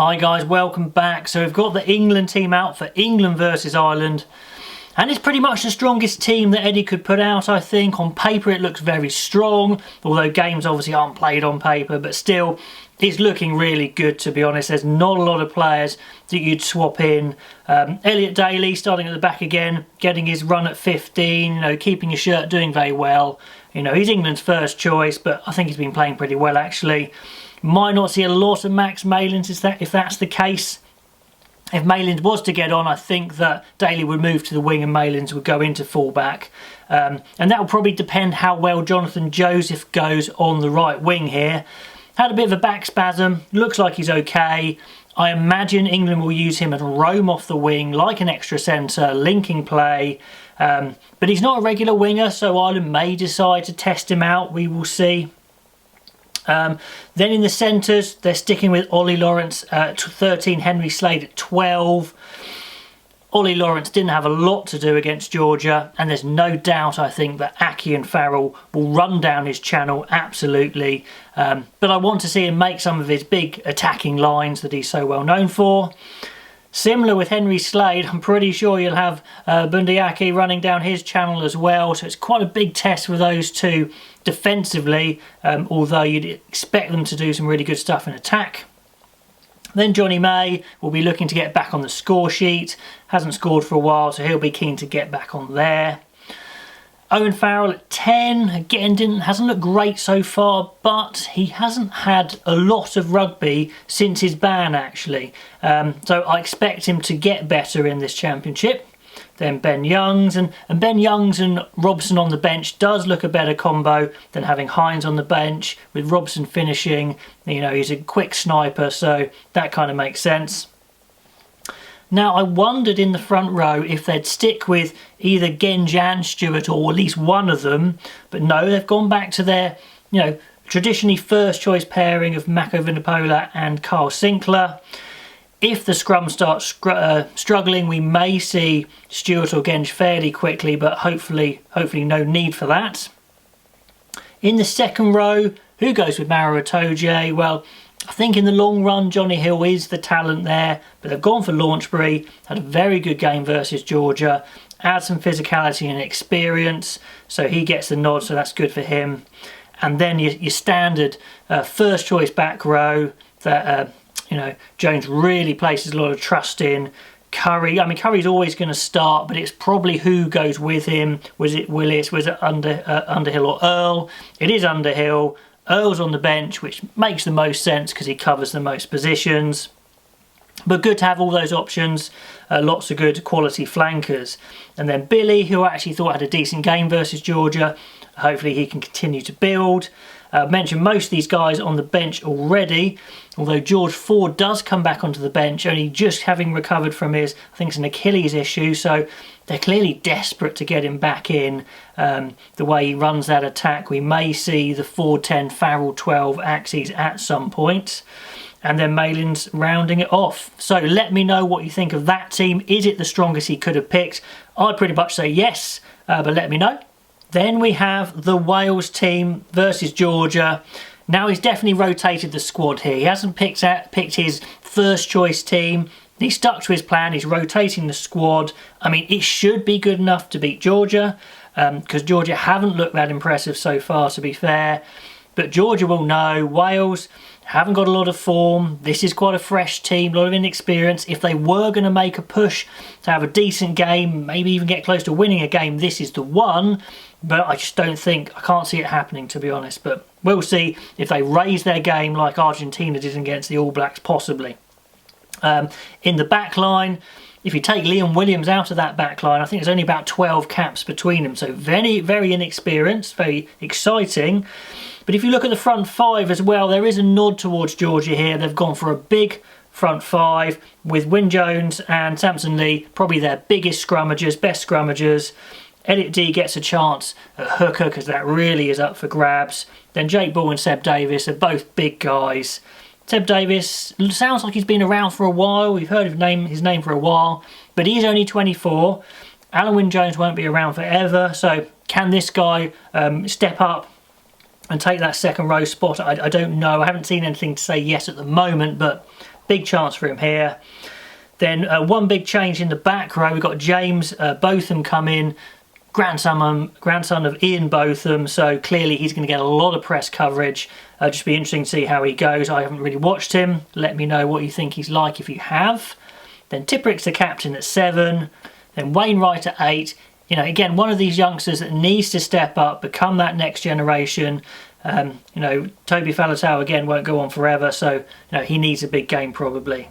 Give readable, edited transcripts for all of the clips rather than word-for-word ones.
Hi guys, welcome back. So we've got the England team out for England versus Ireland, and it's pretty much the strongest team that Eddie could put out, I think. On paper it looks very strong, although games obviously aren't played on paper, but still it's looking really good, to be honest. There's not a lot of players that you'd swap in. Elliot Daly starting at the back again, getting his run at 15, keeping his shirt, doing very well. He's England's first choice, but I think he's been playing pretty well actually. Might not see a lot of Max Malins if that's the case. If Malins was to get on, I think that Daly would move to the wing and Malins would go into fullback. And that will probably depend how well Jonathan Joseph goes on the right wing here. Had a bit of a back spasm, looks like he's okay. I imagine England will use him and roam off the wing like an extra centre, linking play. But he's not a regular winger, so Ireland may decide to test him out, we will see. Then in the centres, they're sticking with Ollie Lawrence at 13, Henry Slade at 12. Ollie Lawrence didn't have a lot to do against Georgia, and there's no doubt, I think, that Aki and Farrell will run down his channel, absolutely. But I want to see him make some of his big attacking lines that he's so well known for. Similar with Henry Slade, I'm pretty sure you'll have Bundee Aki running down his channel as well, so it's quite a big test for those two defensively, although you'd expect them to do some really good stuff in attack. Then Johnny May will be looking to get back on the score sheet. Hasn't scored for a while, so he'll be keen to get back on there. Owen Farrell at 10, again hasn't looked great so far, but he hasn't had a lot of rugby since his ban actually. So I expect him to get better in this championship. Then Ben Youngs, and Ben Youngs and Robson on the bench does look a better combo than having Hines on the bench, with Robson finishing. He's a quick sniper, so that kind of makes sense. Now, I wondered in the front row if they'd stick with either Genge and Stewart, or at least one of them, but no, they've gone back to their, traditionally first choice pairing of Mako Vunipola and Carl Sinclair. If the scrum starts struggling, we may see Stewart or Genge fairly quickly, but hopefully no need for that. In the second row, who goes with Maro Itoje? Well, I think in the long run, Johnny Hill is the talent there, but they've gone for Launchbury, had a very good game versus Georgia, add some physicality and experience, so he gets the nod, so that's good for him. And then your standard first choice back row that Jones really places a lot of trust in. Curry, Curry's always going to start, but it's probably who goes with him. Was it Willis? Was it Underhill or Earl? It is Underhill. Earl's on the bench, which makes the most sense because he covers the most positions. But good to have all those options. Lots of good quality flankers. And then Billy, who I actually thought had a decent game versus Georgia. Hopefully he can continue to build. Mentioned most of these guys on the bench already, although George Ford does come back onto the bench, only just having recovered from his, I think it's an Achilles issue, so they're clearly desperate to get him back in. The way he runs that attack, we may see the 4-10 Farrell 12 axes at some point. And then Malins rounding it off. So let me know what you think of that team. Is it the strongest he could have picked? I'd pretty much say yes, but let me know. Then we have the Wales team versus Georgia. Now he's definitely rotated the squad here. He hasn't picked his first choice team. He stuck to his plan. He's rotating the squad. It should be good enough to beat Georgia, because Georgia haven't looked that impressive so far, to be fair. But Georgia will know. Wales haven't got a lot of form. This is quite a fresh team, a lot of inexperience. If they were going to make a push to have a decent game, maybe even get close to winning a game, this is the one. But I just don't think, I can't see it happening, to be honest. But we'll see if they raise their game like Argentina did against the All Blacks, possibly. In the back line, if you take Liam Williams out of that back line, I think there's only about 12 caps between them. So very, very inexperienced, very exciting. But if you look at the front five as well, there is a nod towards Georgia here. They've gone for a big front five with Wyn Jones and Samson Lee, probably their biggest scrummagers, best scrummagers. Elliot D gets a chance at hooker because that really is up for grabs. Then Jake Ball and Seb Davis are both big guys. Seb Davis sounds like he's been around for a while. We've heard his name for a while, but he's only 24. Alan Wyn Jones won't be around forever, so can this guy step up and take that second row spot? I don't know. I haven't seen anything to say yes at the moment, but big chance for him here. Then one big change in the back row. We've got James Botham come in, grandson of Ian Botham, so clearly he's going to get a lot of press coverage. Just be interesting to see how he goes. I haven't really watched him. Let me know what you think he's like if you have. Then Tipperick's the captain at 7. Then Wainwright at 8. You know, again, one of these youngsters that needs to step up, become that next generation. You know, Toby Faletau again won't go on forever, so you know he needs a big game probably.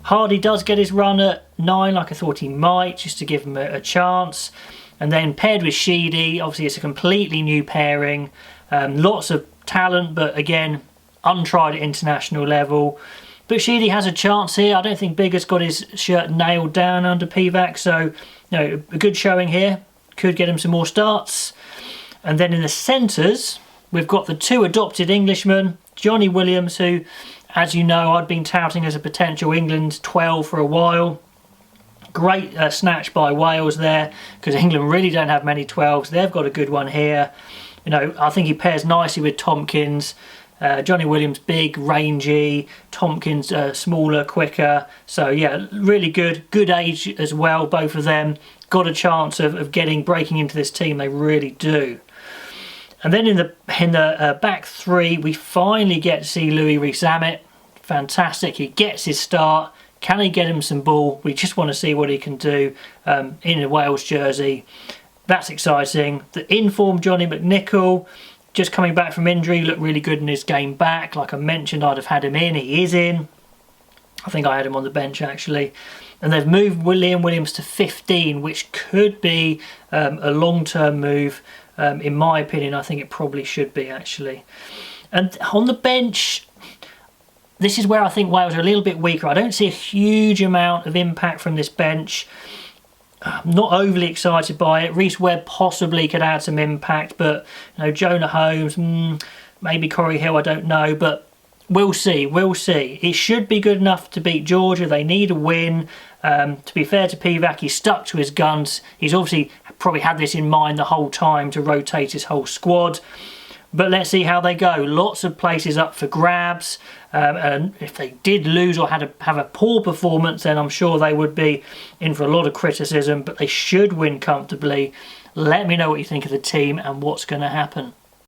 Hardy does get his run at 9, like I thought he might, just to give him a chance. And then paired with Sheedy, obviously it's a completely new pairing. Lots of talent, but again, untried at international level. But Sheedy has a chance here. I don't think Biggar's got his shirt nailed down under Pivac, so you know, a good showing here. Could get him some more starts. And then in the centres, we've got the 2 adopted Englishmen, Johnny Williams, who, as you know, I'd been touting as a potential England 12 for a while. Great snatch by Wales there, because England really don't have many 12s. They've got a good one here. You know, I think he pairs nicely with Tompkins. Johnny Williams big, rangy, Tompkins smaller, quicker. So yeah, really good age as well, both of them. Got a chance of breaking into this team, they really do. And then in the back 3, we finally get to see Louis Rees-Zammit. Fantastic, he gets his start. Can he get him some ball? We just want to see what he can do in a Wales jersey. That's exciting. The informed Johnny Mcnichol, just coming back from injury, looked really good in his game back. Like I mentioned, I'd have had him in. He is in. I think I had him on the bench actually. And they've moved Liam Williams to 15, which could be a long-term move. In my opinion, I think it probably should be actually. And on the bench, this is where I think Wales are a little bit weaker. I don't see a huge amount of impact from this bench. I'm not overly excited by it. Reece Webb possibly could add some impact, but you know, Jonah Holmes, maybe Corey Hill, I don't know, but we'll see. We'll see. It should be good enough to beat Georgia. They need a win. To be fair to Pivac, he's stuck to his guns. He's obviously probably had this in mind the whole time to rotate his whole squad. But let's see how they go. Lots of places up for grabs. And if they did lose or have a poor performance, then I'm sure they would be in for a lot of criticism. But they should win comfortably. Let me know what you think of the team and what's going to happen.